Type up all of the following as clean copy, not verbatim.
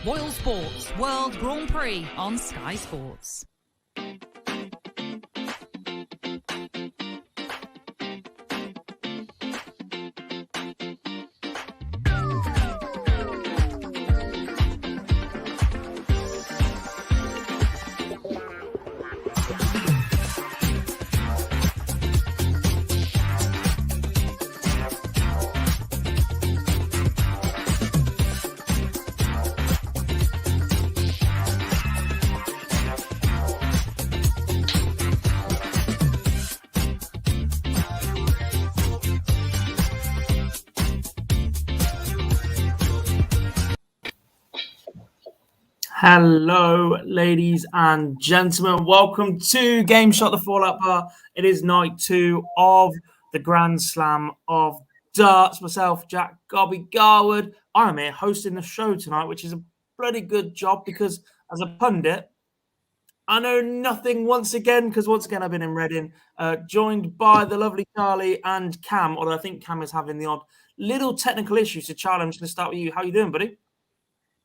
Royal Sports World Grand Prix on Sky Sports. Hello, ladies and gentlemen. Welcome to Game Shot, the Fallout Bar. It is night 2 of the Grand Slam of Darts. Myself, Jack Gobby Garwood. I'm here hosting the show tonight, which is a bloody good job because as a pundit, I know nothing once again because once again I've been in Reading, joined by the lovely Charlie and Cam, although I think Cam is having the odd little technical issues. So Charlie, I'm just going to start with you. How you doing, buddy?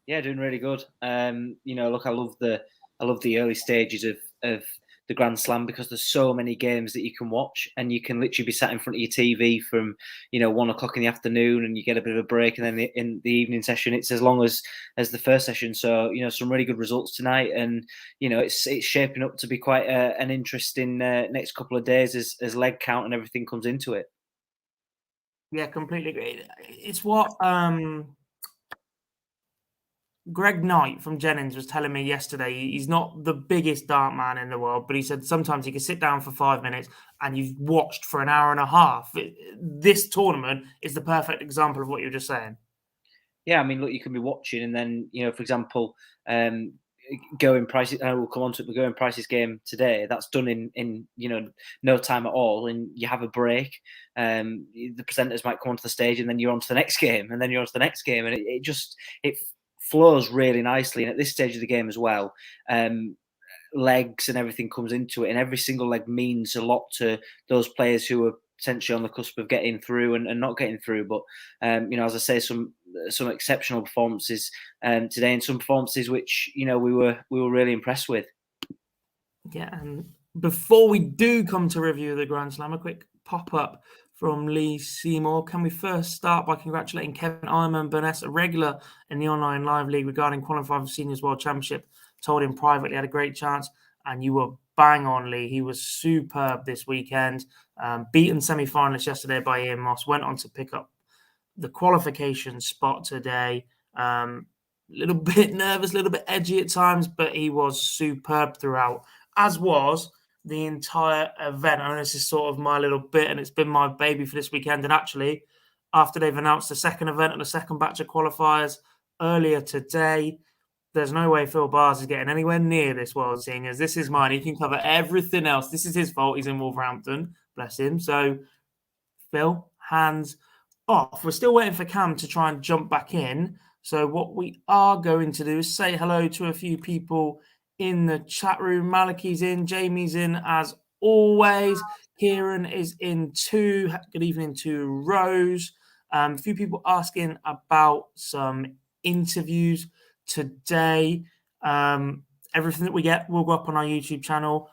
Yeah, doing really good. Look, I love the early stages of the Grand Slam because there's so many games that you can watch, and you can literally be sat in front of your TV from 1 o'clock in the afternoon, and you get a bit of a break, and then in the evening session it's as long as the first session. So some really good results tonight, and it's shaping up to be quite an interesting next couple of days as leg count and everything comes into it. Yeah, completely agree. It's what Greg Knight from Jennings was telling me yesterday. He's not the biggest dart man in the world, but he said sometimes he can sit down for 5 minutes and you've watched for an hour and a half. This tournament is the perfect example of what you're just saying. Yeah, I mean, look, you can be watching and then, for example, Gerwen Price's, and I will come on to it, but Gerwen Price's game today, that's done in no time at all, and you have a break. The presenters might come onto the stage and then you're on to the next game, and then you're on to the next game, and it flows really nicely. And at this stage of the game as well, legs and everything comes into it, and every single leg means a lot to those players who are potentially on the cusp of getting through and not getting through. But as I say, some exceptional performances today, and some performances which we were really impressed with. Yeah, and before we do come to review the Grand Slam, a quick pop up from Lee Seymour. Can we first start by congratulating Kevin Ironman Burness, a regular in the online live league regarding qualifying for Seniors World Championship? Told him privately had a great chance, and you were bang on, Lee. He was superb this weekend. Beaten semi-finalist yesterday by Ian Moss. Went on to pick up the qualification spot today. A little bit nervous, a little bit edgy at times, but he was superb throughout, as was the entire event. I know this is sort of my little bit, and it's been my baby for this weekend. And actually, after they've announced the second event and the second batch of qualifiers earlier today, there's no way Phil Bars is getting anywhere near this World Seniors. This is mine. He can cover everything else. This is his fault. He's in Wolverhampton. Bless him. So, Phil, hands off. We're still waiting for Cam to try and jump back in. So what we are going to do is say hello to a few people in the chat room. Malachi's in. Jamie's in, as always. Kieran is in too. Good evening to Rose. A few people asking about some interviews today. Everything that we get will go up on our YouTube channel.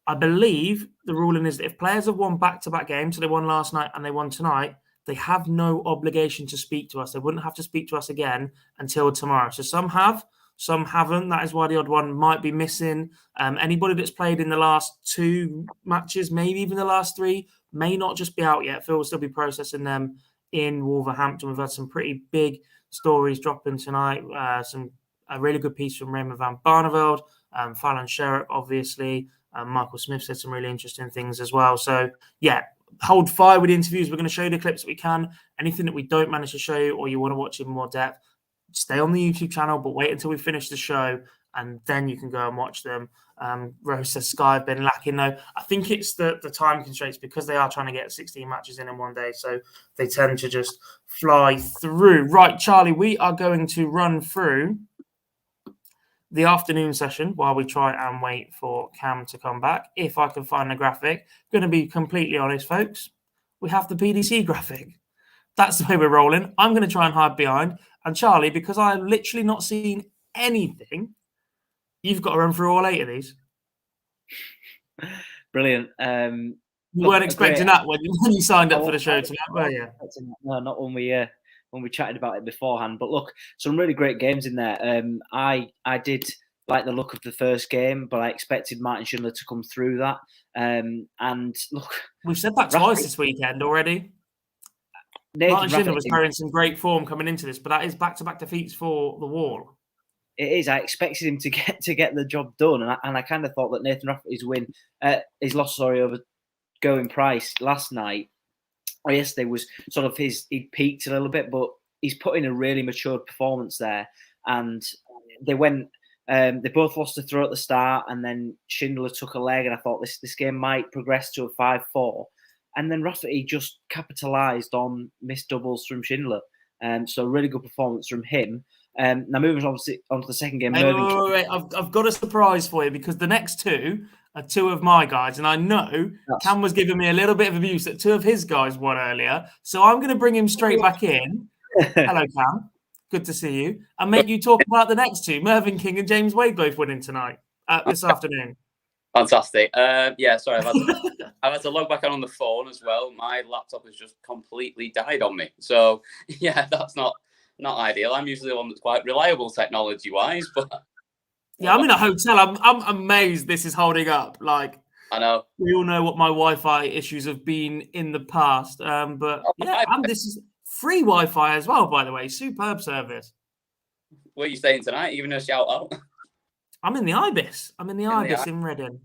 I believe the ruling is that if players have won back-to-back games, so they won last night and they won tonight, they have no obligation to speak to us. They wouldn't have to speak to us again until tomorrow. So some have, some haven't. That is why the odd one might be missing. Anybody that's played in the last 2 matches, maybe even the last 3, may not just be out yet. Phil will still be processing them in Wolverhampton. We've had some pretty big stories dropping tonight. A really good piece from Raymond van Barneveld, Fallon Sherrick, obviously. Michael Smith said some really interesting things as well. So, yeah, hold fire with the interviews. We're going to show you the clips that we can. Anything that we don't manage to show you or you want to watch in more depth, stay on the YouTube channel, but wait until we finish the show and then you can go and watch them. Rose says Sky have been lacking, though. I think it's the time constraints because they are trying to get 16 matches in one day, so they tend to just fly through. Right, Charlie, we are going to run through the afternoon session while we try and wait for Cam to come back. If I can find the graphic, going to be completely honest, folks, we have the PDC graphic. That's the way we're rolling. I'm going to try and hide behind. And Charlie, because I've literally not seen anything, you've got to run through all 8 of these. Brilliant. You weren't expecting that when you signed up for the show tonight, were you? No, not when we chatted about it beforehand. But look, some really great games in there. I did like the look of the first game, but I expected Martin Schindler to come through that. And look, we've said that twice this weekend already. Martin Schindler was carrying some great form coming into this, but that is back-to-back defeats for the Wall. It is. I expected him to get the job done, and I kind of thought that Nathan Rafferty's his loss over Gerwen Price last night or yesterday was sort of he peaked a little bit, but he's put in a really matured performance there. And they both lost a throw at the start, and then Schindler took a leg, and I thought this game might progress to a 5-4. And then Rafferty just capitalised on missed doubles from Schindler. So a really good performance from him. Now moving obviously onto the second game. Wait. I've got a surprise for you, because the next two are two of my guys, and I know Cam was giving me a little bit of abuse that two of his guys won earlier. So I'm going to bring him straight back in. Hello, Cam. Good to see you. And make you talk about the next two, Mervyn King and James Wade, both winning tonight, this afternoon. Fantastic. Sorry, I've had to log back on the phone as well. My laptop has just completely died on me. So, yeah, that's not ideal. I'm usually the one that's quite reliable technology-wise, but... Yeah, I'm in a hotel. I'm amazed this is holding up. Like, I know. We all know what my Wi-Fi issues have been in the past. But yeah, and this is free Wi-Fi as well, by the way. Superb service. What are you saying tonight? Even a shout out? I'm in the Ibis. I'm in the Ibis in Reading.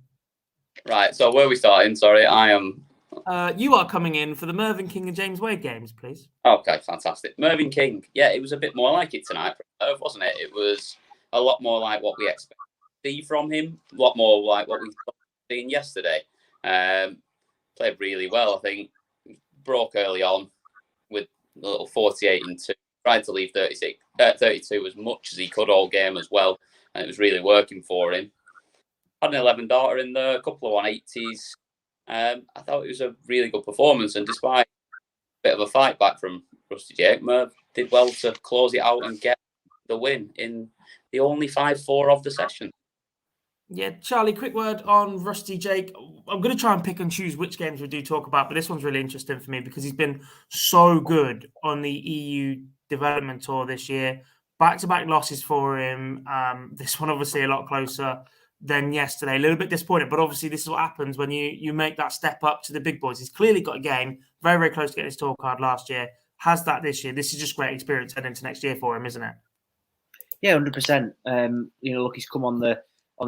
Right, so where are we starting? Sorry, I am... you are coming in for the Mervyn King and James Wade games, please. Okay, fantastic. Mervyn King, yeah, it was a bit more like it tonight, wasn't it? It was a lot more like what we expect to see from him, a lot more like what we've seen yesterday. Played really well, I think. Broke early on with a little 48-2. Tried to leave 32 as much as he could all game as well, and it was really working for him. Had an 11-darter in there, a couple of 180s. I thought it was a really good performance, and despite a bit of a fight back from Rusty Jake, Merv did well to close it out and get the win in the only 5-4 of the session. Yeah, Charlie, quick word on Rusty Jake. I'm going to try and pick and choose which games we do talk about, but this one's really interesting for me because he's been so good on the EU development tour this year. Back-to-back losses for him. This one obviously a lot closer than yesterday. A little bit disappointed, but obviously this is what happens when you make that step up to the big boys. He's clearly got a game, very, very close to getting his tour card last year. Has that this year. This is just great experience heading into next year for him, isn't it? Yeah, 100%. Look, he's come on the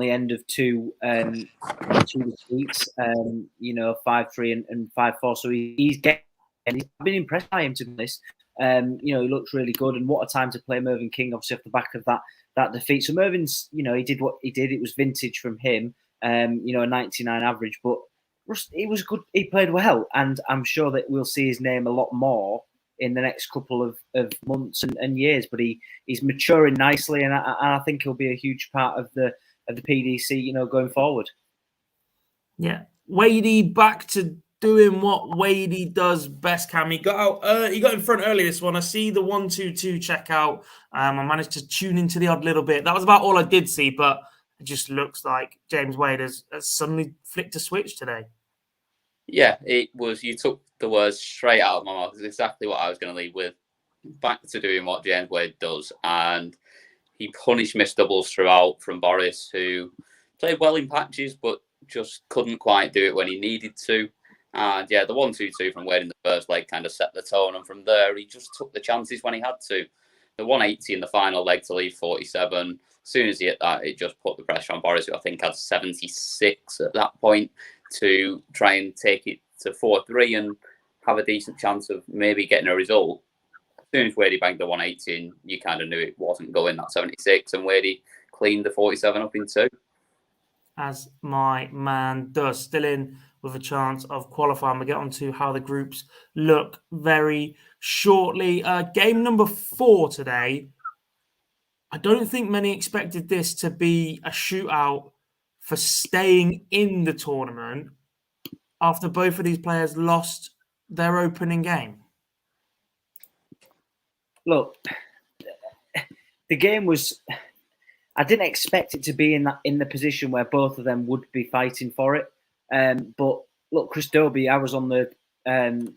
end of two defeats. 5-3 and 5-4. So he's I've been impressed by him, to be honest. He looks really good, and what a time to play Mervyn King, obviously off the back of that defeat. So Mervyn's, he did what he did. It was vintage from him. A 99 average, but it was good. He played well, and I'm sure that we'll see his name a lot more in the next couple of months and years. But he's maturing nicely, and I think he'll be a huge part of the PDC, going forward. Yeah, Wadey back to doing what Wadey does best. Cam, he got out. He got in front early this one. I see the 1-2-2 checkout. I managed to tune into the odd little bit. That was about all I did see, but it just looks like James Wade has suddenly flicked a switch today. Yeah, it was. You took the words straight out of my mouth. It's exactly what I was going to lead with. Back to doing what James Wade does, and he punished missed doubles throughout from Boris, who played well in patches, but just couldn't quite do it when he needed to. And yeah, the 1-2-2 from Wade in the first leg kind of set the tone, and from there he just took the chances when he had to. The 180 in the final leg to lead 47. As soon as he hit that, it just put the pressure on Boris, who I think had 76 at that point, to try and take it to 4-3 and have a decent chance of maybe getting a result. As soon as Wadey banked the 180 in, you kind of knew it wasn't going that 76, and Wadey cleaned the 47 up in 2. As my man does. Still in with a chance of qualifying. We'll get on to how the groups look very shortly. Game number 4 today. I don't think many expected this to be a shootout for staying in the tournament after both of these players lost their opening game. Look, the game was I didn't expect it to be in the position where both of them would be fighting for it. But look, Chris Dobie, I was on the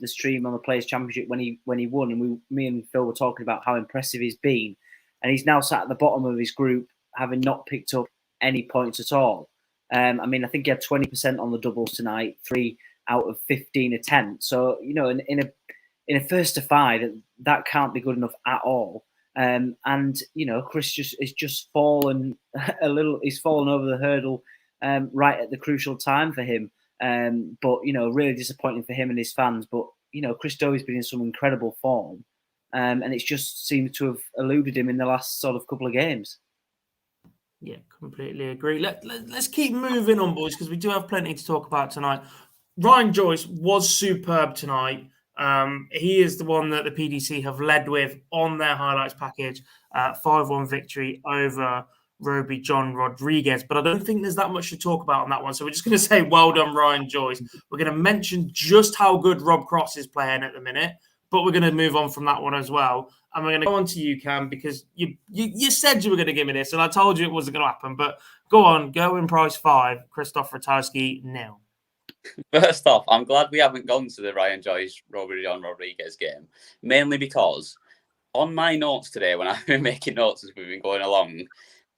stream on the Players Championship when he won, and me and Phil were talking about how impressive he's been, and he's now sat at the bottom of his group, having not picked up any points at all. I mean, I think he had 20% on the doubles tonight, 3 out of 15 attempts. So in a first to 5, that can't be good enough at all. And Chris is just fallen a little. He's fallen over the hurdle right at the crucial time for him. But really disappointing for him and his fans. But Chris Dobie's been in some incredible form, and it's just seemed to have eluded him in the last sort of couple of games. Yeah, completely agree. Let's keep moving on, boys, because we do have plenty to talk about tonight. Ryan Joyce was superb tonight. He is the one that the PDC have led with on their highlights package. 5-1 victory over Roby John Rodriguez. But I don't think there's that much to talk about on that one. So we're just going to say well done, Ryan Joyce. We're going to mention just how good Rob Cross is playing at the minute. But we're going to move on from that one as well. And we're going to go on to you, Cam, because you said you were going to give me this, and I told you it wasn't going to happen. But go on, Gerwen Price 5, Krzysztof Ratajski 0. First off, I'm glad we haven't gone to the Ryan Joyce, Roby John Rodriguez game, mainly because on my notes today, when I've been making notes as we've been going along,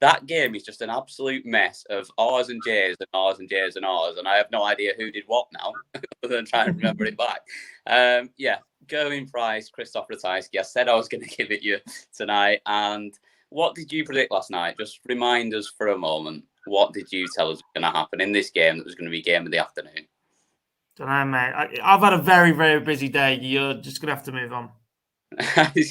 that game is just an absolute mess of R's and J's and R's and J's and R's, and I have no idea who did what now, other than trying to remember it back. Gerwen Price, Krzysztof Ratajski. I said I was going to give it you tonight. And what did you predict last night? Just remind us for a moment. What did you tell us was going to happen in this game that was going to be game of the afternoon? Don't know, mate. I've had a very, very busy day. You're just going to have to move on.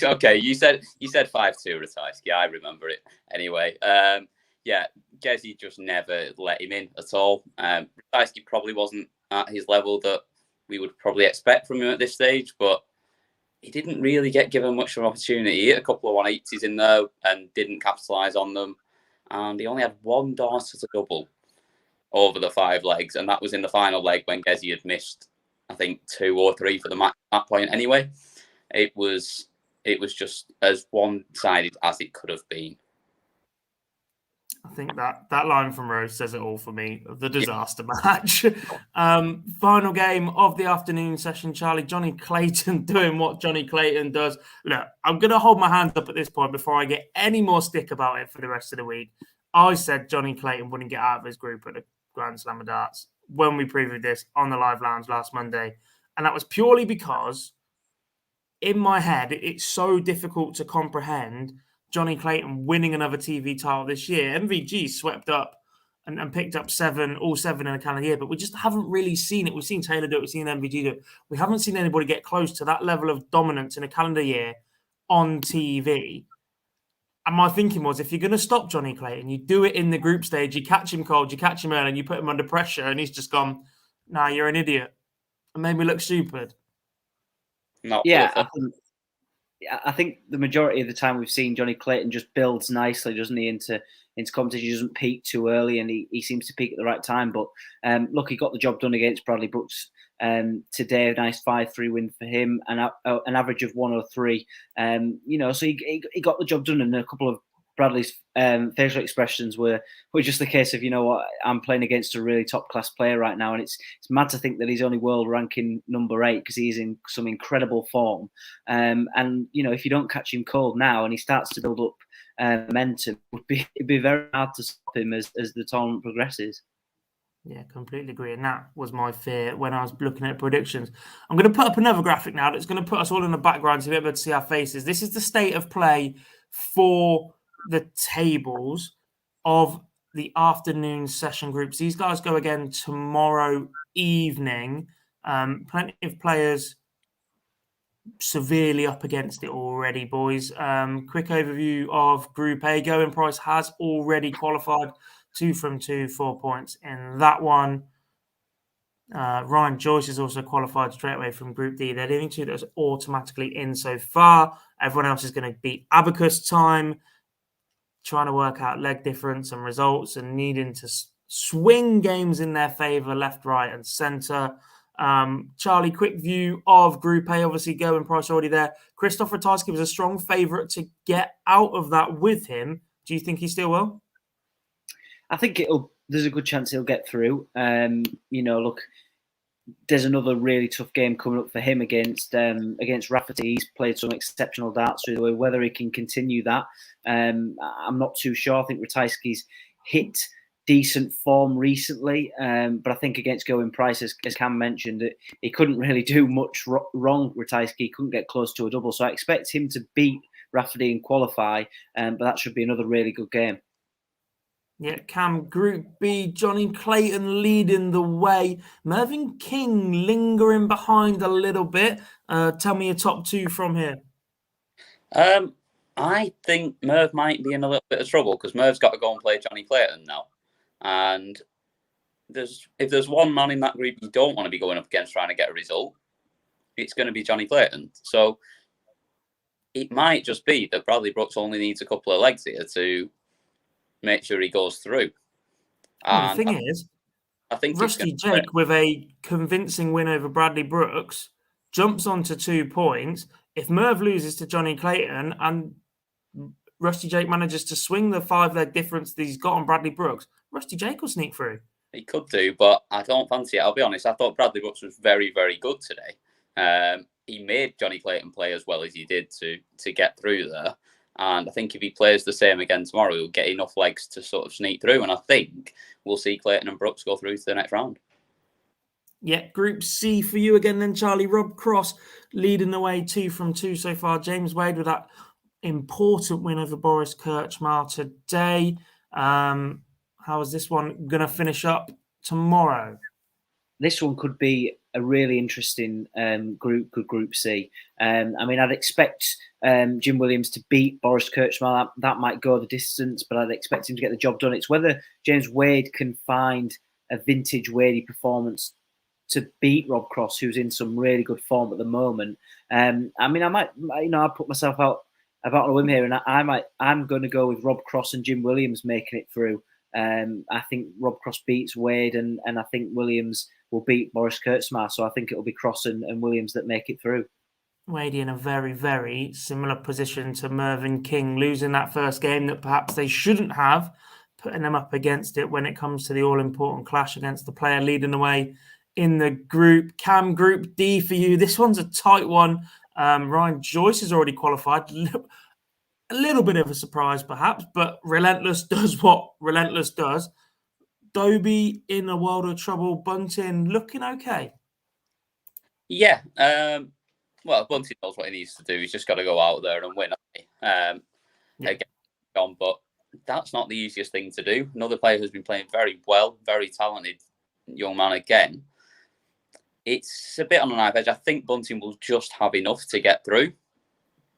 Okay, you said 5-2 Ratajski. I remember it anyway. Gezi just never let him in at all. Ratajski probably wasn't at his level that we would probably expect from him at this stage, but he didn't really get given much of an opportunity. He hit a couple of 180s in there and didn't capitalise on them. And he only had one Dorset double over the 5 legs, and that was in the final leg when Gezi had missed, I think, 2 or 3 for the match at that point anyway. It was just as one-sided as it could have been. I think that line from Rose says it all for me. The disaster match. Final game of the afternoon session, Charlie. Johnny Clayton doing what Johnny Clayton does. Look, I'm going to hold my hands up at this point before I get any more stick about it for the rest of the week. I said Johnny Clayton wouldn't get out of his group at the Grand Slam of Darts when we previewed this on the live lounge last Monday. And that was purely because in my head, it's so difficult to comprehend Johnny Clayton winning another TV title this year. MVG swept up and picked up all 7 in a calendar year, but we just haven't really seen it. We've seen Taylor do it, we've seen MVG do it. We haven't seen anybody get close to that level of dominance in a calendar year on TV. And my thinking was, if you're going to stop Johnny Clayton, you do it in the group stage, you catch him cold, you catch him early, and you put him under pressure, and he's just gone, nah, you're an idiot. And made me look stupid. I think the majority of the time we've seen Johnny Clayton just builds nicely, doesn't he, into competition. He doesn't peak too early, and he seems to peak at the right time. But look, he got the job done against Bradley Brooks today. A nice 5-3 win for him, and an average of 103. So he got the job done, and a couple of Bradley's facial expressions were just the case of, you know what, I'm playing against a really top class player right now, and it's mad to think that he's only world ranking number 8 because he's in some incredible form. And if you don't catch him cold now and he starts to build up momentum, it'd be very hard to stop him as the tournament progresses. Yeah, completely agree. And that was my fear when I was looking at predictions. I'm going to put up another graphic now that's going to put us all in the background so you'll be able to see our faces. This is the state of play for the tables of the afternoon session groups. These guys go again tomorrow evening. Plenty of players severely up against it already, boys. Quick overview of Group A. Gerwen Price has already qualified 2 from 2, 4 points in that one. Ryan Joyce is also qualified straight away from Group D. They're the only 2 that's automatically in so far. Everyone else is going to beat abacus time, trying to work out leg difference and results and needing to swing games in their favour, left, right and centre. Charlie, quick view of Group A. Obviously, Gerwen Price already there. Krzysztof Ratajski was a strong favourite to get out of that with him. Do you think he still will? I think there's a good chance he'll get through. Look, there's another really tough game coming up for him against Rafferty. He's played some exceptional darts through the way. Whether he can continue that, I'm not too sure. I think Ratajski's hit decent form recently, but I think against Gerwen Price, as Cam mentioned, he couldn't really do much wrong. Ratajski couldn't get close to a double, so I expect him to beat Rafferty and qualify, but that should be another really good game. Yeah, Cam, Group B, Johnny Clayton leading the way. Mervyn King lingering behind a little bit. Tell me your top two from here. I think Merv might be in a little bit of trouble because Merv's got to go and play Johnny Clayton now. And if there's one man in that group you don't want to be going up against trying to get a result, it's going to be Johnny Clayton. So it might just be that Bradley Brooks only needs a couple of legs here to make sure he goes through. Well, the thing is, I think Rusty Jake, with a convincing win over Bradley Brooks, jumps onto 2 points. If Merv loses to Johnny Clayton and Rusty Jake manages to swing the 5-leg difference that he's got on Bradley Brooks, Rusty Jake will sneak through. He could do, but I don't fancy it. I'll be honest. I thought Bradley Brooks was very, very good today. He made Johnny Clayton play as well as he did to get through there. And I think if he plays the same again tomorrow, he'll get enough legs to sort of sneak through. And I think we'll see Clayton and Brooks go through to the next round. Yeah, Group C for you again then, Charlie. Rob Cross leading the way 2 from 2 so far. James Wade with that important win over Boris Kirchmar today. How is this one going to finish up tomorrow? This one could be a really interesting Group C. I'd expect Jim Williams to beat Boris Kirchmar. That might go the distance, but I'd expect him to get the job done. It's whether James Wade can find a vintage Wadey performance to beat Rob Cross, who's in some really good form at the moment. I'll put myself out on a whim here, and I'm going to go with Rob Cross and Jim Williams making it through. I think Rob Cross beats Wade, and I think Williams will beat Boris Kirchmar. So I think it'll be Cross and Williams that make it through. Wade in a very, very similar position to Mervyn King, losing that first game that perhaps they shouldn't have, putting them up against it when it comes to the all-important clash against the player leading the way in the group. Cam, Group D for you. This one's a tight one. Ryan Joyce has already qualified. A little bit of a surprise, perhaps, but Relentless does what Relentless does. Dobie in a world of trouble. Bunting looking okay. Yeah. Well, Bunting knows what he needs to do. He's just got to go out there and win. But that's not the easiest thing to do. Another player who's been playing very well, very talented young man again. It's a bit on a knife edge. I think Bunting will just have enough to get through,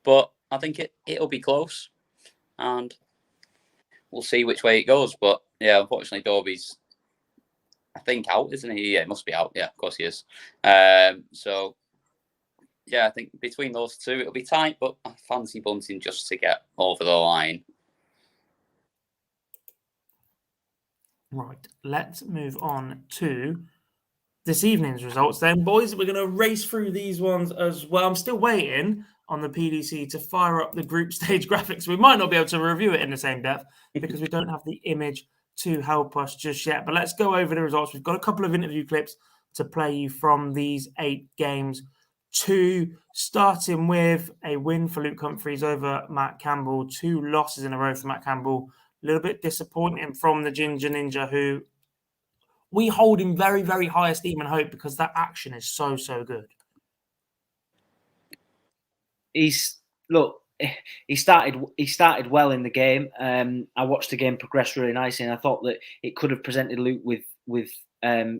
but I think it'll be close, and we'll see which way it goes. But yeah, unfortunately, Dobie's, I think, out, isn't he? Yeah, he must be out. Yeah, of course he is. So yeah, I think between those two, it'll be tight, but I fancy Bunting just to get over the line. Right, let's move on to this evening's results then. Boys, we're going to race through these ones as well. I'm still waiting on the PDC to fire up the group stage graphics. We might not be able to review it in the same depth because we don't have the image to help us just yet. But let's go over the results. We've got a couple of interview clips to play you from these 8 games. 2, starting with a win for Luke Humphries over Matt Campbell. 2 losses in a row for Matt Campbell. A little bit disappointing from the Ginger Ninja, who we hold in very, very high esteem and hope because that action is so, so good. He started well in the game. I watched the game progress really nicely, and I thought that it could have presented Luke with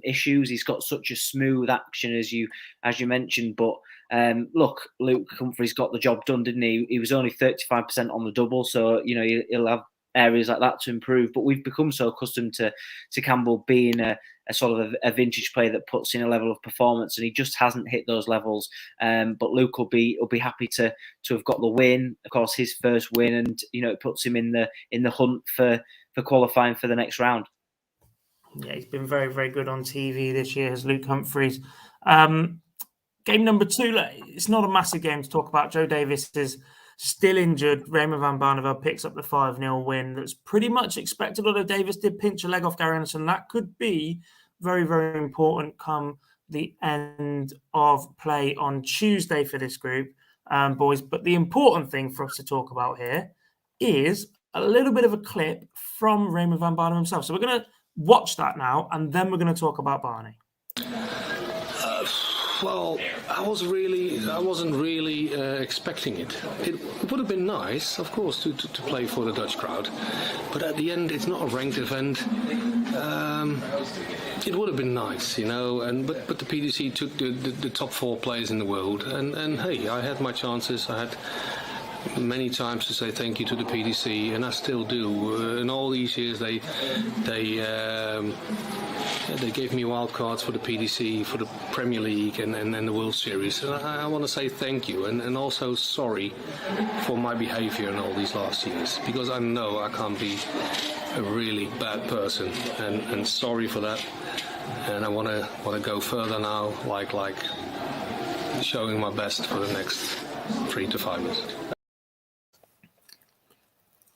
issues. He's got such a smooth action as you mentioned, but Luke Humphries got the job done, didn't he? He was only 35% on the double, so he'll have areas like that to improve. But we've become so accustomed to Campbell being a sort of a vintage player that puts in a level of performance, and he just hasn't hit those levels. But Luke will be happy to have got the win. Of course, his first win, and it puts him in the hunt for qualifying for the next round. Yeah, he's been very, very good on TV this year, as Luke Humphries. Game number 2, it's not a massive game to talk about. Joe Davis is still injured. Raymond van Barneveld picks up the 5-0 win that's pretty much expected, although Davis did pinch a leg off Gary Anderson. That could be very, very important come the end of play on Tuesday for this group, boys. But the important thing for us to talk about here is a little bit of a clip from Raymond van Barneveld himself. So we're going to watch that now, and then we're going to talk about Barney. Well, I wasn't really expecting it. It would have been nice, of course, to play for the Dutch crowd, but at the end, it's not a ranked event. It would have been nice, you know. But the PDC took the top 4 players in the world, and hey, I had my chances. I had many times to say thank you to the PDC, and I still do. In all these years, they gave me wild cards for the PDC, for the Premier League, and the World Series. And I want to say thank you, and also sorry for my behaviour in all these last years, because I know I can't be a really bad person, and sorry for that. And I want to go further now, like showing my best for the next 3 to 5 years.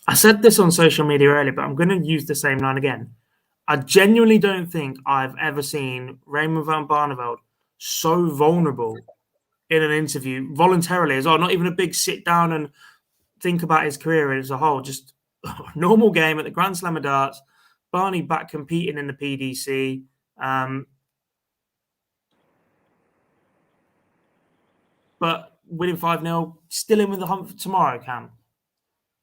I said this on social media earlier, but I'm going to use the same line again. I genuinely don't think I've ever seen Raymond van Barneveld so vulnerable in an interview, voluntarily as well. Not even a big sit down and think about his career as a whole. Just a normal game at the Grand Slam of Darts. Barney back competing in the PDC. But winning 5-0, still in with the hunt for tomorrow, Cam.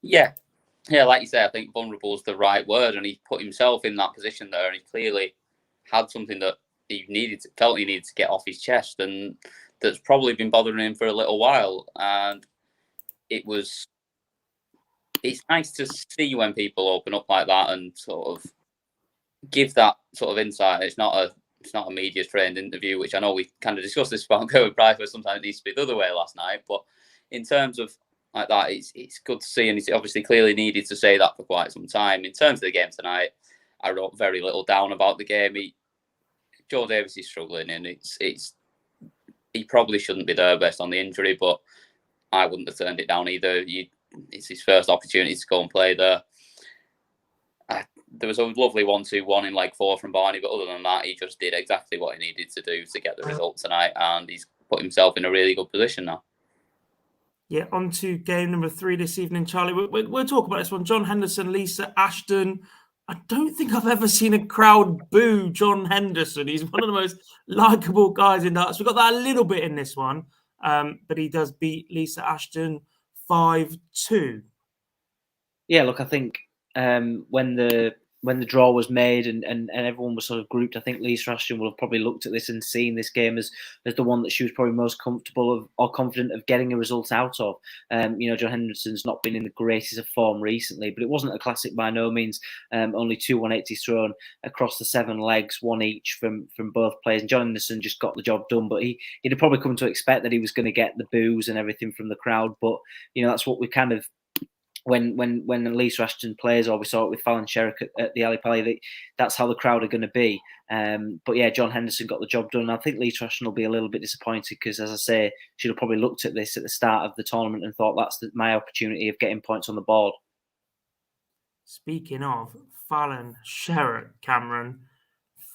Yeah, like you say, I think vulnerable is the right word, and he put himself in that position there, and he clearly had something that he felt he needed to get off his chest, and that's probably been bothering him for a little while. And it's nice to see when people open up like that and sort of give that sort of insight. It's not a media trained interview, which I know we kind of discussed this about Gerwen Price, where sometimes it needs to be the other way last night. But in terms of like that, it's good to see, and he's obviously clearly needed to say that for quite some time. In terms of the game tonight, I wrote very little down about the game. Joe Davis is struggling, and he probably shouldn't be there based on the injury, but I wouldn't have turned it down either. It's his first opportunity to go and play there. There was a lovely 1-2-1 in leg 4 from Barney, but other than that, he just did exactly what he needed to do to get the result tonight, and he's put himself in a really good position now. Yeah, on to game number 3 this evening, Charlie. We'll talk about this one. John Henderson, Lisa Ashton. I don't think I've ever seen a crowd boo John Henderson. He's one of the most likeable guys in darts. We got that a little bit in this one, but he does beat Lisa Ashton 5-2. Yeah, look, I think when the draw was made and everyone was sort of grouped, I think Lisa Ashton will have probably looked at this and seen this game as the one that she was probably most comfortable of or confident of getting a result out of. John Henderson's not been in the greatest of form recently, but it wasn't a classic by no means. Only 2 180s thrown across the 7 legs, 1 each from both players. And John Henderson just got the job done, but he'd have probably come to expect that he was going to get the boos and everything from the crowd. But, that's what we kind of, when Lisa Ashton plays, or we saw it with Fallon Sherrick at the Ali Pali, that's how the crowd are going to be. But yeah, John Henderson got the job done. I think Lisa Ashton will be a little bit disappointed because, as I say, she'd have probably looked at this at the start of the tournament and thought that's my opportunity of getting points on the board. Speaking of Fallon Sherrick, Cameron,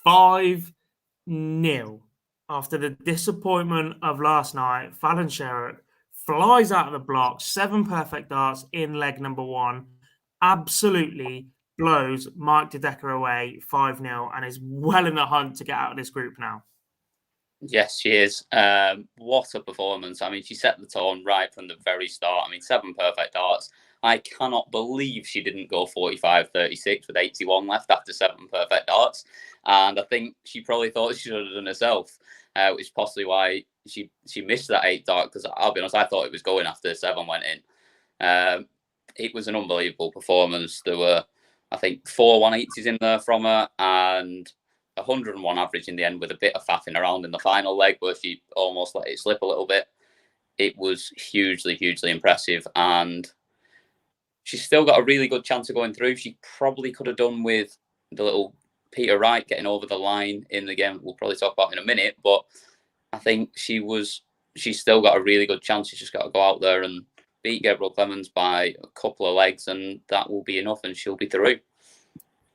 5-0 after the disappointment of last night. Fallon Sherrick flies out of the block, 7 perfect darts in leg number 1, absolutely blows Mike De Decker away 5-0 and is well in the hunt to get out of this group now. Yes, she is. What a performance. I mean, she set the tone right from the very start. I mean, 7 perfect darts. I cannot believe she didn't go 45-36 with 81 left after 7 perfect darts. And I think she probably thought she should have done herself, which is possibly why she missed that 8 dart, because I'll be honest, I thought it was going after 7 went in. It was an unbelievable performance. There were, I think, 4 180s in there from her and 101 average in the end, with a bit of faffing around in the final leg where she almost let it slip a little bit. It was hugely, hugely impressive, and she's still got a really good chance of going through. She probably could have done with the little Peter Wright getting over the line in the game we'll probably talk about in a minute, but I think she's still got a really good chance. She's just got to go out there and beat Gabriel Clemens by a couple of legs, and that will be enough, and she'll be through.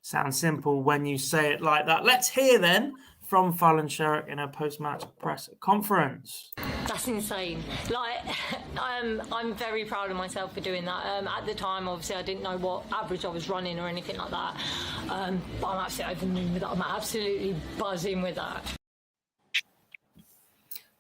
Sounds simple when you say it like that. Let's hear then from Fallon Sherrock in her post-match press conference. That's insane. Like, I'm very proud of myself for doing that. At the time, obviously, I didn't know what average I was running or anything like that. But I'm absolutely over the moon with that. I'm absolutely buzzing with that.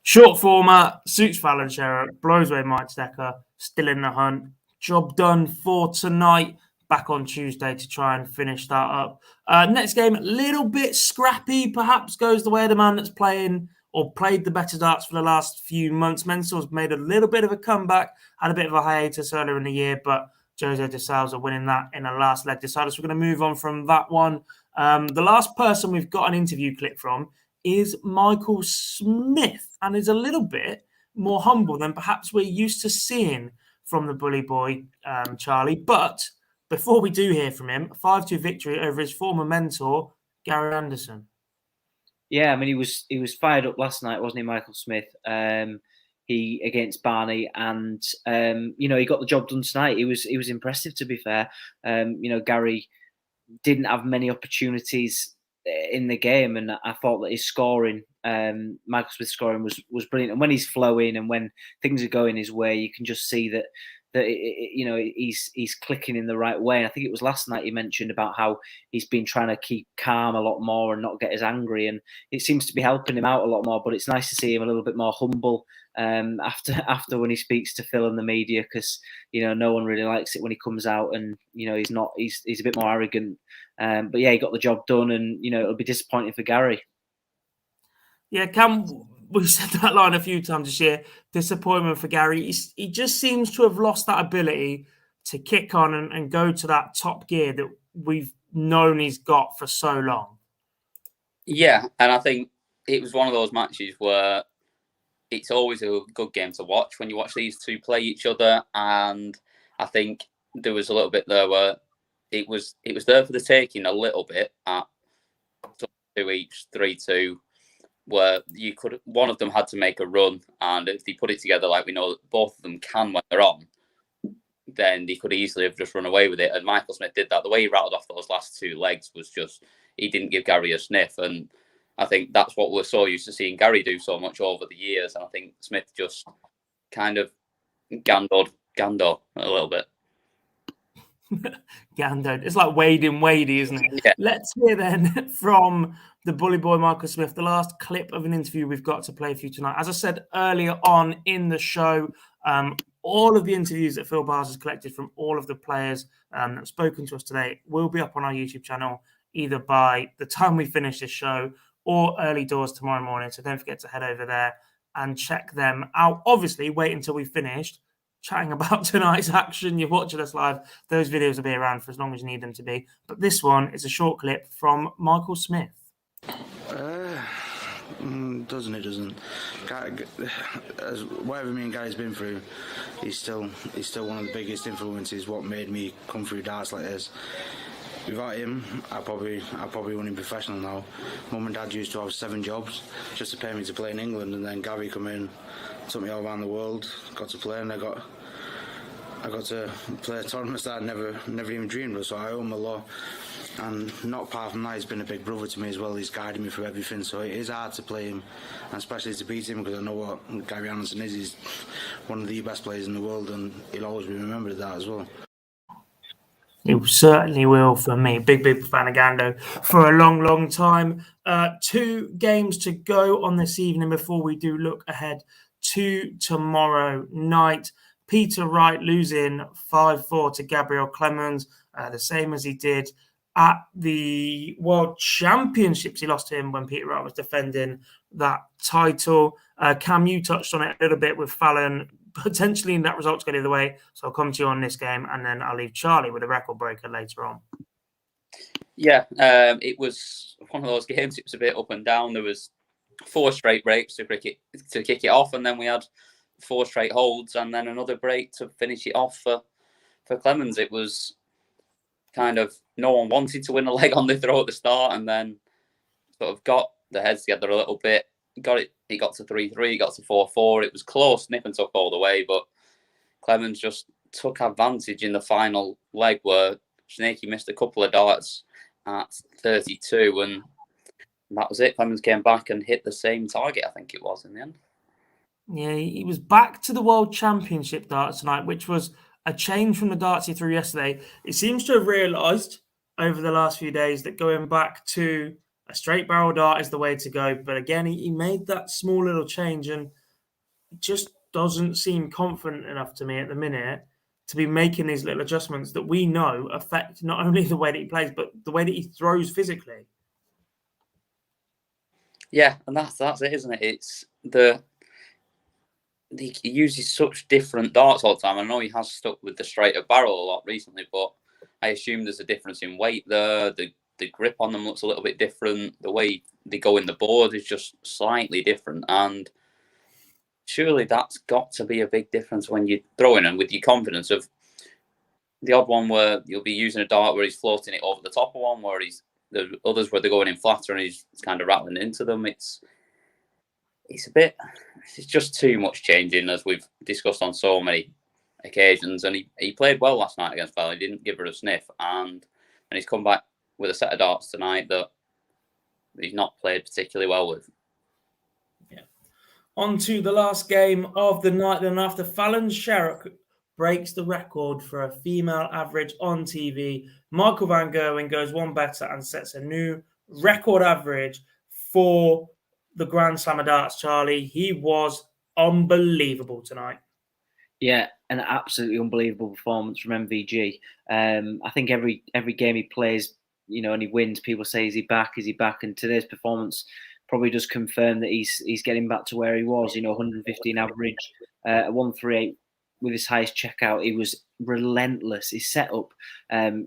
Short format, suits Fallon Sherrock, blows away Mike Stecker, still in the hunt. Job done for tonight. Back on Tuesday to try and finish that up. Next game, a little bit scrappy, perhaps goes the way of the man that's playing or played the better darts for the last few months. Mensor's made a little bit of a comeback, had a bit of a hiatus earlier in the year, but Jose de Sousa winning that in the last leg decided. So we're going to move on from that one. The last person we've got an interview clip from is Michael Smith, and is a little bit more humble than perhaps we're used to seeing from the bully boy, Charlie. But before we do hear from him, a 5-2 victory over his former mentor, Gary Anderson. Yeah, I mean, he was fired up last night, wasn't he, Michael Smith? He against Barney, and he got the job done tonight. He was impressive, to be fair. Gary didn't have many opportunities in the game, and I thought that his scoring, Michael Smith's scoring, was brilliant. And when he's flowing and when things are going his way, you can just see that he's clicking in the right way. And I think it was last night he mentioned about how he's been trying to keep calm a lot more and not get as angry, and it seems to be helping him out a lot more. But it's nice to see him a little bit more humble after when he speaks to Phil and the media, because no one really likes it when he comes out and he's a bit more arrogant. But yeah, he got the job done, and it'll be disappointing for Gary. Yeah, Cam, we've said that line a few times this year. Disappointment for Gary. He just seems to have lost that ability to kick on and go to that top gear that we've known he's got for so long. Yeah, and I think it was one of those matches where it's always a good game to watch when you watch these two play each other. And I think there was a little bit there where it was there for the taking a little bit at 2 each, 3-2. Where one of them had to make a run, and if they put it together like we know that both of them can when they're on, then they could easily have just run away with it. And Michael Smith did that. The way he rattled off those last 2 legs was just, he didn't give Gary a sniff. And I think that's what we're so used to seeing Gary do so much over the years. And I think Smith just kind of gandod a little bit. Gandod. It's like Wade in Wadey, isn't it? Yeah. Let's hear then from the bully boy, Michael Smith, the last clip of an interview we've got to play for you tonight. As I said earlier on in the show, all of the interviews that Phil Bars has collected from all of the players that have spoken to us today will be up on our YouTube channel, either by the time we finish this show or early doors tomorrow morning. So don't forget to head over there and check them out. Obviously, wait until we've finished chatting about tonight's action. You're watching us live. Those videos will be around for as long as you need them to be. But this one is a short clip from Michael Smith. Doesn't. Whatever me and Gary's been through, he's still one of the biggest influences. What made me come through darts like this. Without him, I probably wouldn't be professional now. Mum and Dad used to have 7 jobs just to pay me to play in England, and then Gary come in, took me all around the world, got to play, and I got to play tournaments that I never even dreamed of. So I owe him a lot. And not apart from that, he's been a big brother to me as well. He's guided me through everything, so it is hard to play him, and especially to beat him, because I know what Gary Anderson is. He's one of the best players in the world, and he'll always be remembered that as well. He certainly will for me. Big fan of Gando for a long time. 2 games to go on this evening before we do look ahead to tomorrow night. Peter Wright losing 5-4 to Gabriel Clemens, the same as he did at the World Championships. He lost to him when Peter Wright was defending that title. Cam, you touched on it a little bit with Fallon, potentially that result's going the other way. So I'll come to you on this game, and then I'll leave Charlie with a record breaker later on. Yeah, it was one of those games. It was a bit up and down. There was 4 straight breaks to kick it off, and then we had 4 straight holds, and then another break to finish it off for Clemens. It was kind of no one wanted to win a leg on the throw at the start, and then sort of got the heads together a little bit. Got it. It got to 3-3. Got to 4-4. It was close, nip and tuck all the way, but Clemens just took advantage in the final leg where Snakey missed a couple of darts at 32, and that was it. Clemens came back and hit the same target, I think it was, in the end. Yeah, he was back to the World Championship darts tonight, which was a change from the darts he threw yesterday. It seems to have realised over the last few days that going back to a straight barrel dart is the way to go. But again, he made that small little change and just doesn't seem confident enough to me at the minute to be making these little adjustments that we know affect not only the way that he plays, but the way that he throws physically. Yeah, and that's it, isn't it? It's he uses such different darts all the time. I know he has stuck with the straighter barrel a lot recently, but I assume there's a difference in weight there. The grip on them looks a little bit different. The way they go in the board is just slightly different. And surely that's got to be a big difference when you're throwing them with your confidence of the odd one where you'll be using a dart where he's floating it over the top of one, where the others where they're going in flatter and he's kind of rattling into them. It's just too much changing, as we've discussed on so many occasions. And he played well last night against Bell. He didn't give her a sniff, and he's come back with a set of darts tonight that he's not played particularly well with. Yeah. On to the last game of the night. Then after Fallon Sherrock breaks the record for a female average on TV, Michael van Gerwen goes one better and sets a new record average for the Grand Slam of darts. Charlie, he was unbelievable tonight. Yeah, an absolutely unbelievable performance from MVG. I think every game he plays, and he wins, people say, is he back? Is he back? And today's performance probably does confirm that he's getting back to where he was, 115 average, 138 with his highest checkout. He was relentless. His setup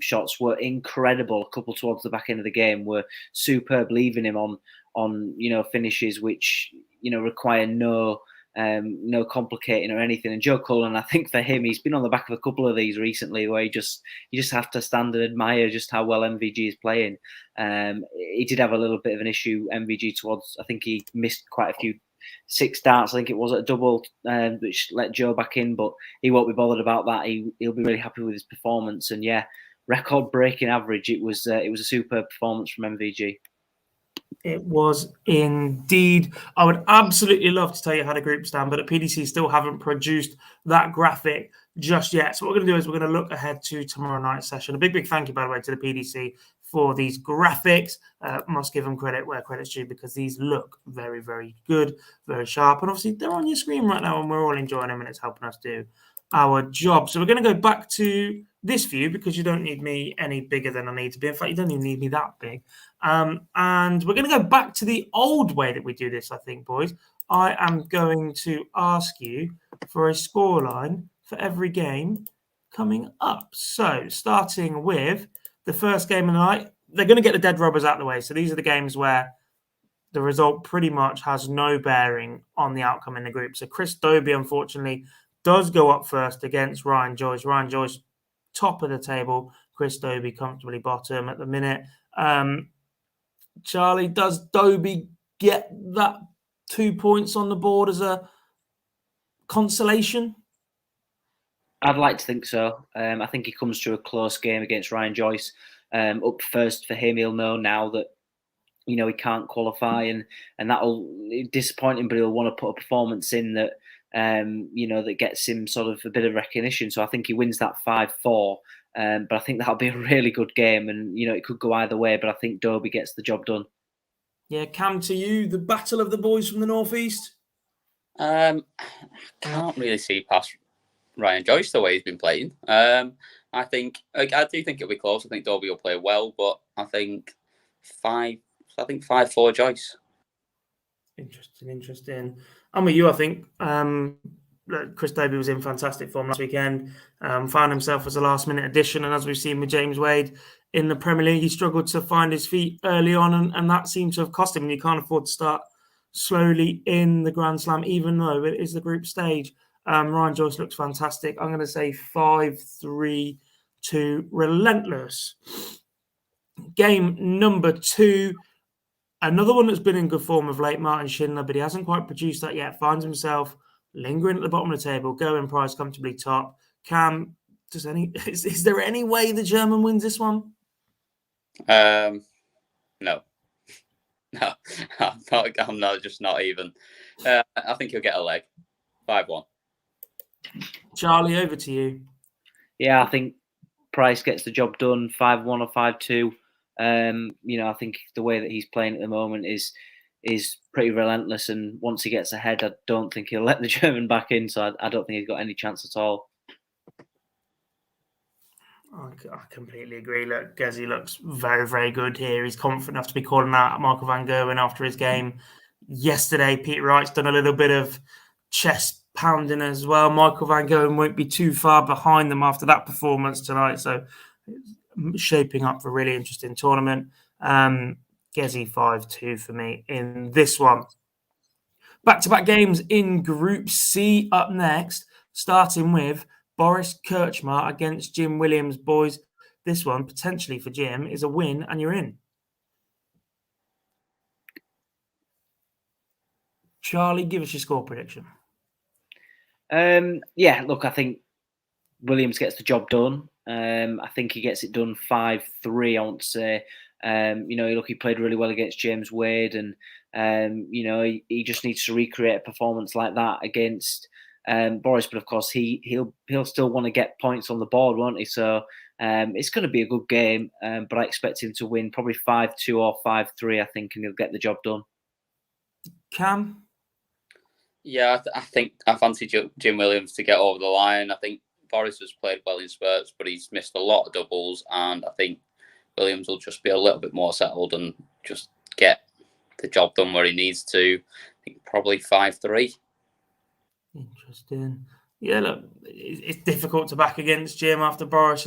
shots were incredible. A couple towards the back end of the game were superb, leaving him on finishes which require no complicating or anything. And Joe Cullen, I think for him, he's been on the back of a couple of these recently where you just have to stand and admire just how well MVG is playing. He did have a little bit of an issue, MVG, towards, I think he missed quite a few 6 darts, I think it was, at a double, which let Joe back in, but he won't be bothered about that. He'll be really happy with his performance. And yeah, record breaking average. It was a superb performance from MVG. It was indeed. I would absolutely love to tell you how the group stand, but at PDC still haven't produced that graphic just yet. So what we're going to do is we're going to look ahead to tomorrow night's session. A big thank you, by the way, to the PDC for these graphics. Must give them credit where credit's due, because these look very, very good, very sharp. And obviously they're on your screen right now and we're all enjoying them and it's helping us do our job. So we're going to go back to this view because you don't need me any bigger than I need to be. In fact, you don't even need me that big. And we're going to go back to the old way that we do this, I think, boys. I am going to ask you for a scoreline for every game coming up. So starting with the first game of the night, they're going to get the dead rubbers out of the way. So these are the games where the result pretty much has no bearing on the outcome in the group. So Chris Dobie, unfortunately, does go up first against Ryan Joyce. Ryan Joyce, top of the table. Chris Dobie comfortably bottom at the minute. Charlie, does Dobie get that 2 points on the board as a consolation? I'd like to think so. I think he comes to a close game against Ryan Joyce. Up first for him, he'll know now that he can't qualify, and that'll disappoint him, but he'll want to put a performance in that that gets him sort of a bit of recognition. So I think he wins that 5-4. But I think that'll be a really good game, and it could go either way. But I think Dobie gets the job done. Yeah, Cam, to you, the battle of the boys from the northeast. I can't really see past Ryan Joyce the way he's been playing. I do think it'll be close. I think Dobie will play well, but I think 5-4 Joyce. Interesting. I'm with you, I think. Chris Dobie was in fantastic form last weekend, found himself as a last-minute addition, and as we've seen with James Wade in the Premier League, he struggled to find his feet early on, and that seemed to have cost him. And you can't afford to start slowly in the Grand Slam, even though it is the group stage. Ryan Joyce looks fantastic. I'm going to say 5-3 to Relentless. Game number 2. Another one that's been in good form of late, Martin Schindler, but he hasn't quite produced that yet. Finds himself lingering at the bottom of the table. Gerwen Price comfortably top. Cam, is there any way the German wins this one? No. No, I'm not, just not even. I think he'll get a leg. 5-1. Charlie, over to you. Yeah, I think Price gets the job done, 5-1 or 5-2. I think the way that he's playing at the moment is pretty relentless, and once he gets ahead, I don't think he'll let the German back in, so I don't think he's got any chance at all. I completely agree. Look, Gezi looks very, very good here. He's confident enough to be calling out Michael van Gerwen after his game yesterday. Pete Wright's done a little bit of chest pounding as well. Michael van Gerwen won't be too far behind them after that performance tonight. So shaping up for a really interesting tournament. Gezi 5-2 for me in this one. Back-to-back games in Group C up next, starting with Boris Kirchmar against Jim Williams. Boys, this one, potentially for Jim, is a win and you're in. Charlie, give us your score prediction. Look, I think Williams gets the job done. I think he gets it done 5-3, I want to say. He played really well against James Wade, and he just needs to recreate a performance like that against Boris. But of course, he'll still want to get points on the board, won't he? So it's going to be a good game, but I expect him to win probably 5-2 or 5-3, I think, and he'll get the job done. Cam? Yeah, I think I fancy Jim Williams to get over the line. I think Boris has played well in spurts, but he's missed a lot of doubles, and I think Williams will just be a little bit more settled and just get the job done where he needs to. I think probably 5-3. Interesting. Yeah, look, it's difficult to back against Jim after Boris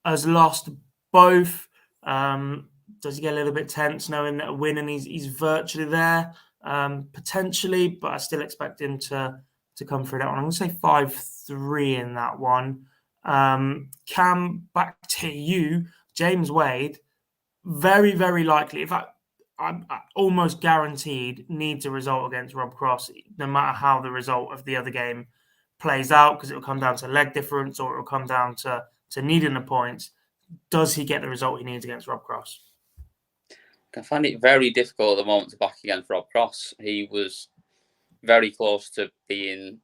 has lost both. Does he get a little bit tense knowing that a win and he's virtually there? Potentially, but I still expect him to come through that one. I'm going to say 5-3 in that one. Cam, back to you. James Wade, very, very likely. In fact, I almost guaranteed needs a result against Rob Cross, no matter how the result of the other game plays out, because it will come down to leg difference or it will come down to needing the points. Does he get the result he needs against Rob Cross? I find it very difficult at the moment to back against Rob Cross. He was very close to being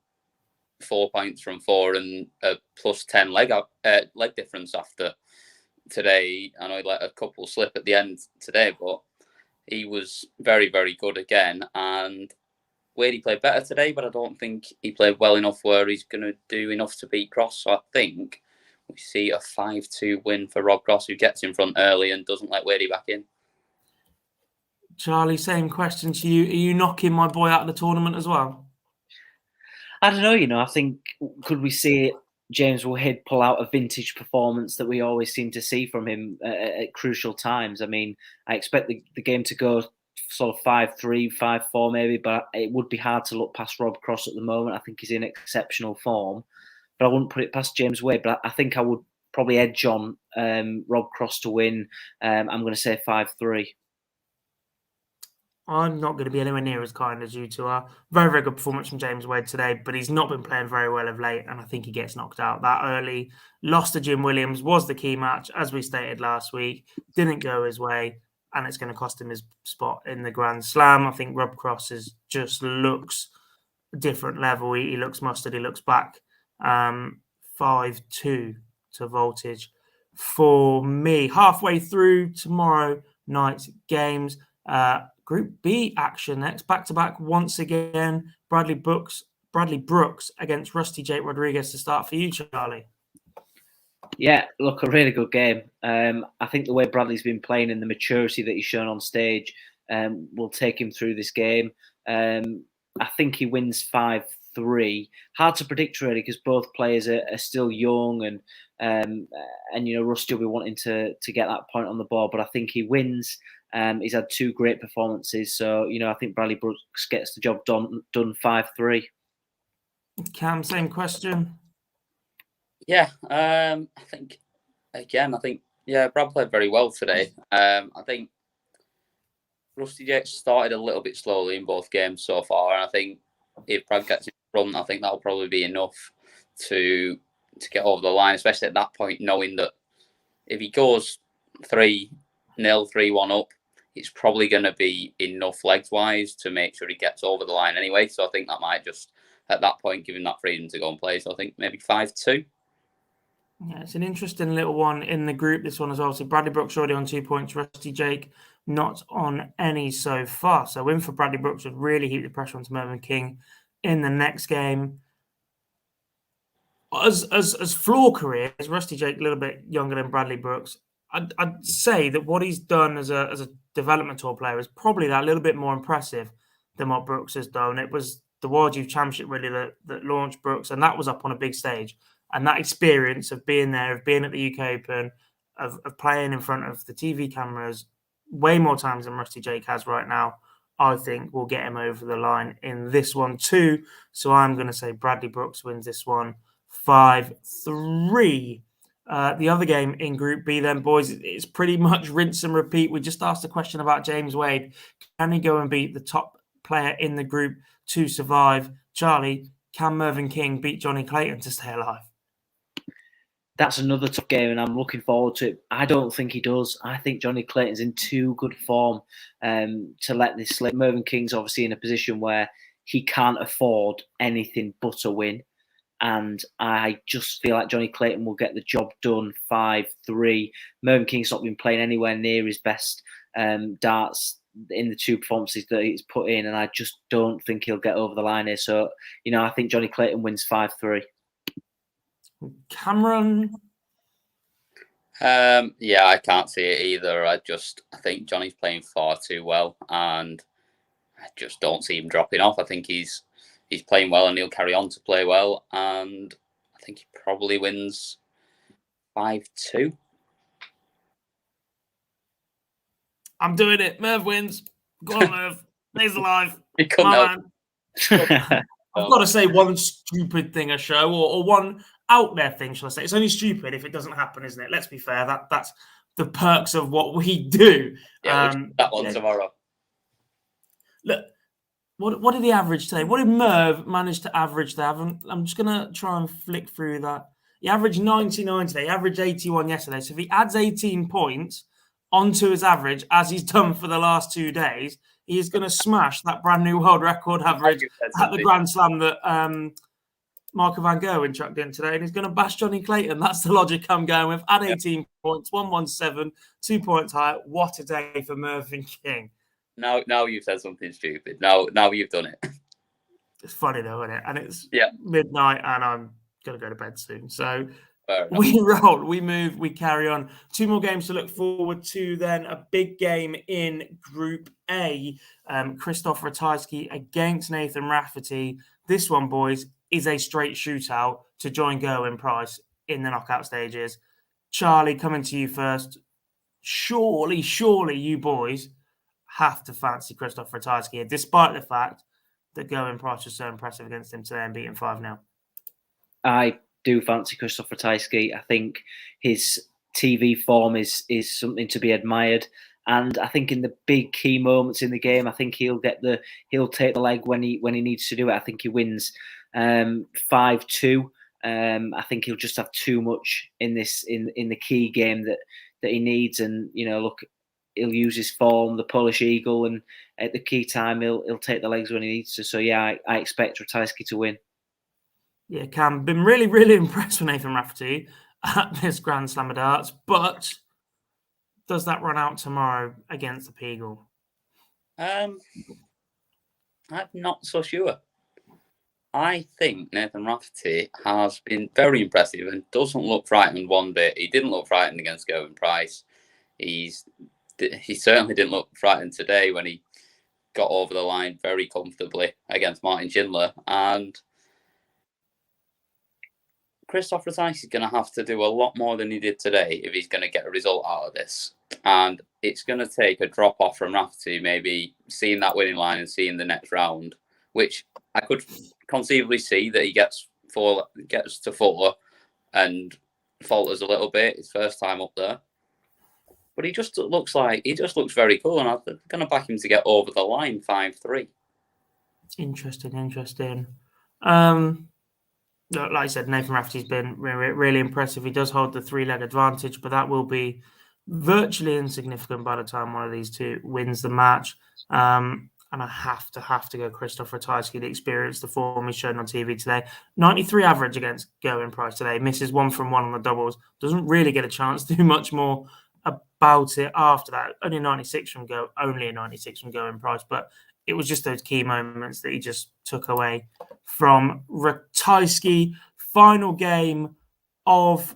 4 points from 4 and a plus 10 leg difference after today. I know he let a couple slip at the end today, but he was very, very good again. And Wadey played better today, but I don't think he played well enough where he's going to do enough to beat Cross. So I think we see a 5-2 win for Rob Cross, who gets in front early and doesn't let Wadey back in. Charlie, same question to you. Are you knocking my boy out of the tournament as well? I don't know, I think, could we see James Wade pull out a vintage performance that we always seem to see from him at crucial times? I mean, I expect the game to go sort of 5-3, 5-4 maybe, but it would be hard to look past Rob Cross at the moment. I think he's in exceptional form, but I wouldn't put it past James Wade. But I think I would probably edge on Rob Cross to win. I'm going to say 5-3. I'm not going to be anywhere near as kind as you two are. Very, very good performance from James Wade today, but he's not been playing very well of late, and I think he gets knocked out that early. Lost to Jim Williams, was the key match, as we stated last week. Didn't go his way, and it's going to cost him his spot in the Grand Slam. I think Rob Cross just looks a different level. He looks mustard, he looks back. 5-2 to Voltage for me. Halfway through tomorrow night's games. Group B action next, back-to-back once again. Bradley Brooks against Rusty Jake Rodriguez to start for you, Charlie. Yeah, look, a really good game. I think the way Bradley's been playing and the maturity that he's shown on stage will take him through this game. I think he wins 5-3. Hard to predict really, because both players are still young, and Rusty will be wanting to get that point on the board. But I think he wins. He's had 2 great performances, so I think Bradley Brooks gets the job done 5-3. Cam, same question. Yeah, I think Brad played very well today. I think Rusty Jake started a little bit slowly in both games so far, and I think if Brad gets in front, I think that'll probably be enough to get over the line, especially at that point, knowing that if he goes 3-0, 3-1 up, it's probably going to be enough legs-wise to make sure he gets over the line anyway. So I think that might just, at that point, give him that freedom to go and play. So I think maybe 5-2. Yeah, it's an interesting little one in the group, this one as well. So Bradley Brooks already on 2 points, Rusty Jake not on any so far. So win for Bradley Brooks would really heap the pressure onto Mervyn King in the next game. As floor careers, Rusty Jake a little bit younger than Bradley Brooks. I'd say that what he's done as a development tour player is probably that little bit more impressive than what Brooks has done. It was the World Youth Championship really that launched Brooks, and that was up on a big stage. And that experience of being there, of being at the UK Open, of playing in front of the TV cameras way more times than Rusty Jake has right now, I think will get him over the line in this one too. So I'm going to say Bradley Brooks wins this one 5-3. The other game in Group B then, boys, it's pretty much rinse and repeat. We just asked a question about James Wade. Can he go and beat the top player in the group to survive? Charlie, can Mervyn King beat Johnny Clayton to stay alive? That's another tough game, and I'm looking forward to it. I don't think he does. I think Johnny Clayton's in too good form to let this slip. Mervyn King's obviously in a position where he can't afford anything but a win. And I just feel like Johnny Clayton will get the job done 5-3. Mervyn King's not been playing anywhere near his best darts in the 2 performances that he's put in, and I just don't think he'll get over the line here. So, I think Johnny Clayton wins 5-3. Cameron? Yeah, I can't see it either. I think Johnny's playing far too well, and I just don't see him dropping off. I think he's playing well, and he'll carry on to play well, and I think he probably wins 5-2. I'm doing it. Merv wins. Go on, Merv. Stays alive. Come on. I've got to say one stupid thing a show, or one out there thing, shall I say. It's only stupid if it doesn't happen, isn't it? Let's be fair. That's the perks of what we do. Yeah, that one tomorrow. Look, what did he average today? What did Merv manage to average there? I'm just going to try and flick through that. He averaged 99 today. He averaged 81 yesterday. So if he adds 18 points onto his average, as he's done for the last 2 days, he's going to smash that brand new world record average at the Grand Slam that Marco van Gerwen chucked in today. And he's going to bash Johnny Clayton. That's the logic I'm going with. Add 18 points, 117, 2 points higher. What a day for Mervyn King. Now you've said something stupid. Now you've done it. It's funny though, isn't it? And it's Yeah. midnight and I'm going to go to bed soon. So we roll, we move, we carry on. 2 more games to look forward to then. A big game in Group A. Krzysztof Ratajski against Nathan Rafferty. This one, boys, is a straight shootout to join Gerwen Price in the knockout stages. Charlie, coming to you first. Surely you boys have to fancy Krzysztof Ratajski here, despite the fact that Gerwen Price was so impressive against him today and beating 5-0. I do fancy Krzysztof Ratajski. I think his TV form is something to be admired, and I think in the big key moments in the game, I think he'll take the leg when he needs to do it. I think he wins 5-2. I think he'll just have too much in the key game that he needs, and look, he'll use his form, the Polish Eagle, and at the key time, he'll take the legs when he needs to. So yeah, I expect Ratajski to win. Yeah, Cam, been really, really impressed with Nathan Rafferty at this Grand Slam of darts, but does that run out tomorrow against the Peagle? I'm not so sure. I think Nathan Rafferty has been very impressive and doesn't look frightened one bit. He didn't look frightened against Gerwen Price. He certainly didn't look frightened today when he got over the line very comfortably against Martin Schindler. And Krzysztof Ratajski is going to have to do a lot more than he did today if he's going to get a result out of this. And it's going to take a drop off from Rafferty, maybe seeing that winning line and seeing the next round, which I could conceivably see that he gets to 4 and falters a little bit his first time up there. But he just looks very cool, and I'm going to back him to get over the line 5-3. Interesting. Like I said, Nathan Rafferty's been really impressive. He does hold the 3-leg advantage, but that will be virtually insignificant by the time one of these two wins the match. And I have to go Christoph Ratajski, the experience, the form he's shown on TV today. 93 average against Gerwen Price today. Misses 1 from 1 on the doubles. Doesn't really get a chance to do much more about it after that. Only a 96 from Gerwen Price, but it was just those key moments that he just took away from Ratajski. Final game of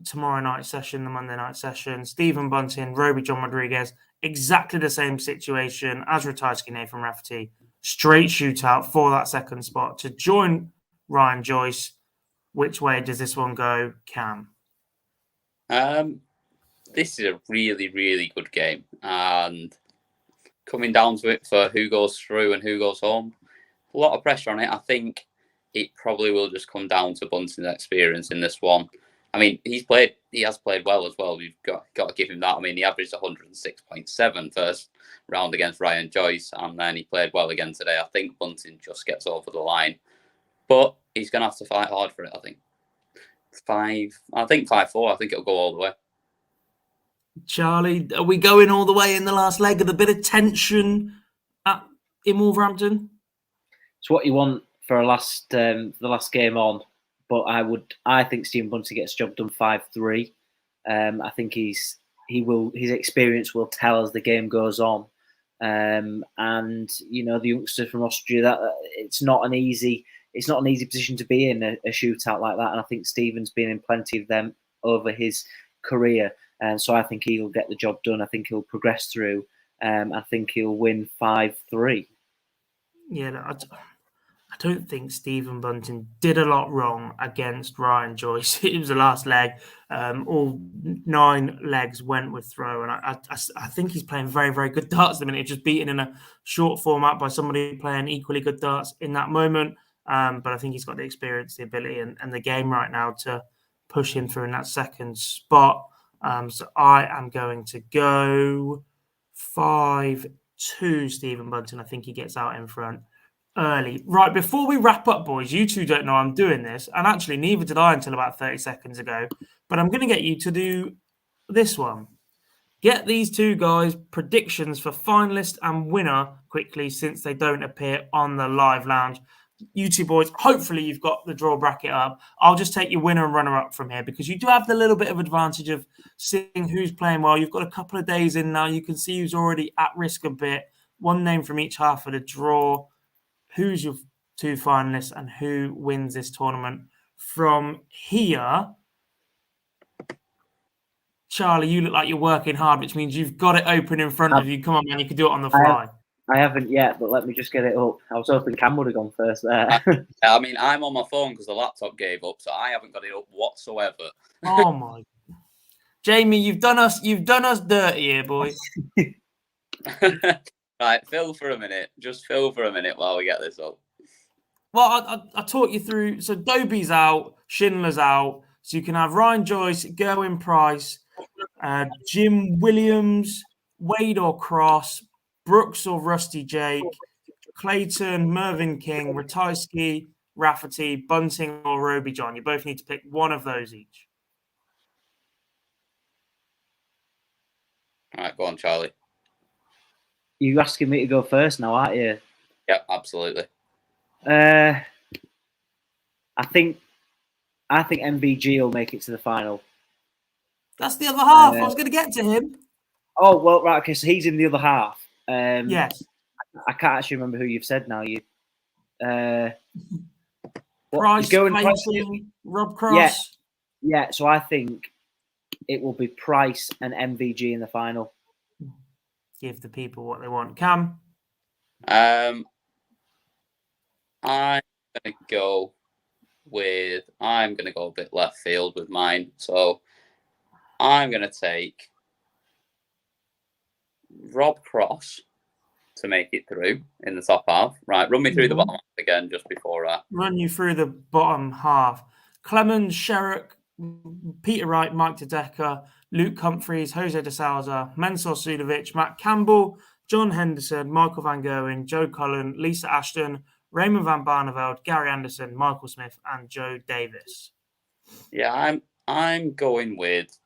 tomorrow night session, the Monday night session. Stephen Bunting, Roby John Rodriguez, exactly the same situation as Ratajski, Nathan Rafferty. Straight shootout for that second spot to join Ryan Joyce. Which way does this one go, Cam? This is a really, really good game. And coming down to it for who goes through and who goes home, a lot of pressure on it. I think it probably will just come down to Bunting's experience in this one. I mean, he has played well as well. You've got to give him that. I mean, he averaged 106.7 first round against Ryan Joyce, and then he played well again today. I think Bunting just gets over the line, but he's going to have to fight hard for it. I think 5-4. I think it'll go all the way. Charlie, are we going all the way in the last leg of the bit of tension in Wolverhampton? It's what you want for the last game on. But I think Stephen Bunting gets the job done 5-3. I think his experience will tell as the game goes on. And the youngster from Austria, that it's not an easy position to be in, a shootout like that. And I think Stephen's been in plenty of them over his career, and so I think he'll get the job done. I think he'll progress through. I think he'll win 5-3. Yeah, I don't think Stephen Bunting did a lot wrong against Ryan Joyce. It was the last leg. All 9 legs went with throw. And I think he's playing very, very good darts at the minute. Just beaten in a short format by somebody playing equally good darts in that moment. But I think he's got the experience, the ability, and the game right now to push him through in that second spot. So I am going to go 5-2 Stephen Bunting. I think he gets out in front early. Right, before we wrap up, boys, you two don't know I'm doing this, and actually neither did I until about 30 seconds ago, but I'm going to get you to do this one. Get these two guys' predictions for finalist and winner quickly, since they don't appear on the live lounge. You two boys, hopefully you've got the draw bracket up. I'll just take your winner and runner up from here, because you do have the little bit of advantage of seeing who's playing well. You've got a couple of days in now. You can see who's already at risk a bit. One name from each half of the draw. Who's your 2 finalists and who wins this tournament from here? Charlie, you look like you're working hard, which means you've got it open in front of you. Come on, man, you can do it on the fly. I haven't yet, but let me just get it up. I was hoping Cam would have gone first there. I mean, I'm on my phone because the laptop gave up, so I haven't got it up whatsoever. Oh my! Jamie, you've done us dirty here, boy. Right, fill for a minute. Just fill for a minute while we get this up. Well, I'll talk you through. So Dobie's out, Schindler's out. So you can have Ryan Joyce, Gerwen Price, Jim Williams, Wade or Cross, Brooks or Rusty Jake, Clayton, Mervyn King, Ratajski, Rafferty, Bunting or Roby John. You both need to pick one of those each. All right, go on, Charlie. You're asking me to go first now, aren't you? Yep, absolutely. I think MVG will make it to the final. That's the other half. I was going to get to him. Oh, well, right. Okay, so he's in the other half. Yes. I can't actually remember who you've said now. Price, Clayton, Rob Cross. Yeah, so I think it will be Price and MVG in the final. Give the people what they want. Cam? I'm going to go a bit left field with mine. So I'm going to take Rob Cross to make it through in the top half. Right, run me through the bottom half again just before I... Run you through the bottom half. Clemens, Sherrick, Peter Wright, Mike Dedecker, Luke Humphreys, Jose de Souza, Mensur Sudovic, Matt Campbell, John Henderson, Michael Van Gerwen, Joe Cullen, Lisa Ashton, Raymond van Barneveld, Gary Anderson, Michael Smith, and Joe Davis. Yeah, I'm going with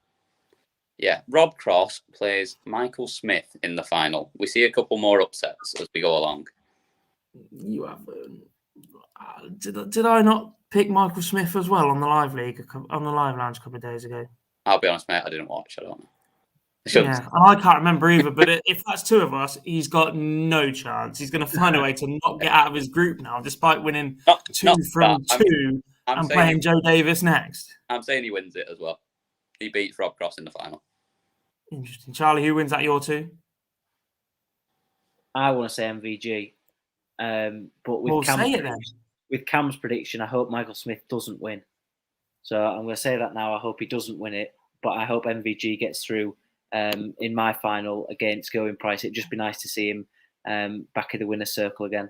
Rob Cross plays Michael Smith in the final. We see a couple more upsets as we go along. You have did I not pick Michael Smith as well on the live league on the live lounge a couple of days ago? I'll be honest, mate, I didn't watch. I don't know. Yeah, and I can't remember either. But if that's two of us, he's got no chance. He's going to find a way to not get out of his group now, despite winning two from two and playing Joe Davis next. I'm saying he wins it as well. He beats Rob Cross in the final. Interesting. Charlie, who wins that your two? I want to say MVG. But with Cam's prediction, I hope Michael Smith doesn't win. So I'm going to say that now. I hope he doesn't win it, but I hope MVG gets through in my final against Gerwen Price. It'd just be nice to see him back in the winner's circle again.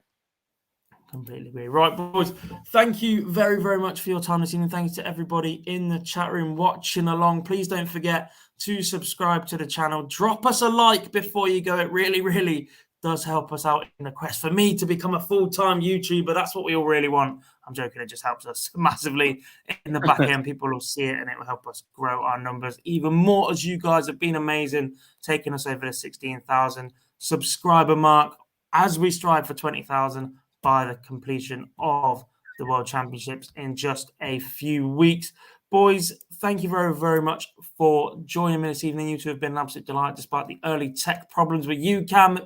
Completely agree. Right, boys, thank you very, very much for your time this evening. Thanks to everybody in the chat room watching along. Please don't forget to subscribe to the channel. Drop us a like before you go. It really, really does help us out in the quest for me to become a full-time YouTuber. That's what we all really want. I'm joking. It just helps us massively in the back end. People will see it and it will help us grow our numbers even more, as you guys have been amazing, taking us over the 16,000 subscriber mark as we strive for 20,000 by the completion of the World Championships in just a few weeks. Boys, thank you very, very much for joining me this evening. You two have been an absolute delight despite the early tech problems with you, Cam.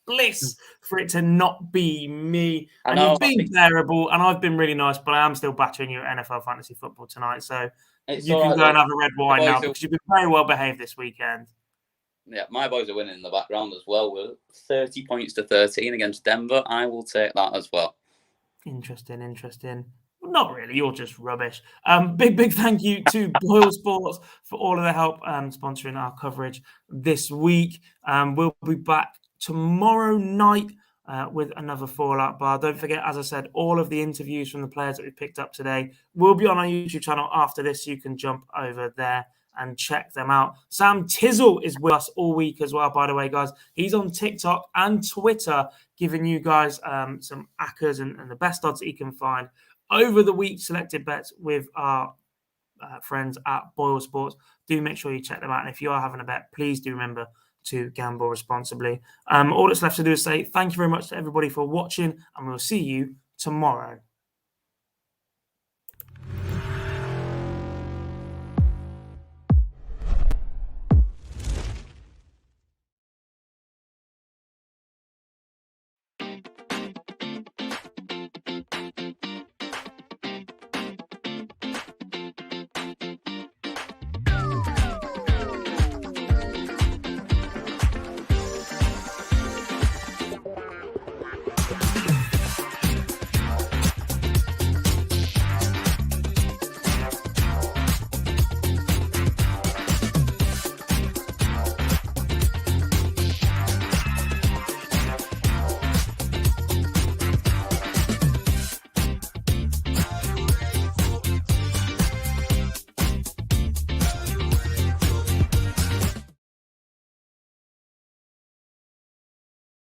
Bliss for it to not be me. And you've been bearable, and I've been really nice, but I am still battering you at NFL Fantasy Football tonight. So you can go and have a red wine now because you've been very well behaved this weekend. Yeah, my boys are winning in the background as well. We're 30 points to 13 against Denver. I will take that as well. Interesting. Well, not really. You're just rubbish. Big thank you to Boyle Sports for all of their help sponsoring our coverage this week. We'll be back tomorrow night with another Fallout Bar. Don't forget, as I said, all of the interviews from the players that we picked up today will be on our YouTube channel after this. So you can jump over there and check them out. Sam Tizzle is with us all week as well, by the way, guys. He's on TikTok and Twitter, giving you guys some ACCAs and the best odds that he can find over the week, selected bets with our friends at Boyle Sports. Do make sure you check them out. And if you are having a bet, please do remember to gamble responsibly. All that's left to do is say thank you very much to everybody for watching, and we'll see you tomorrow.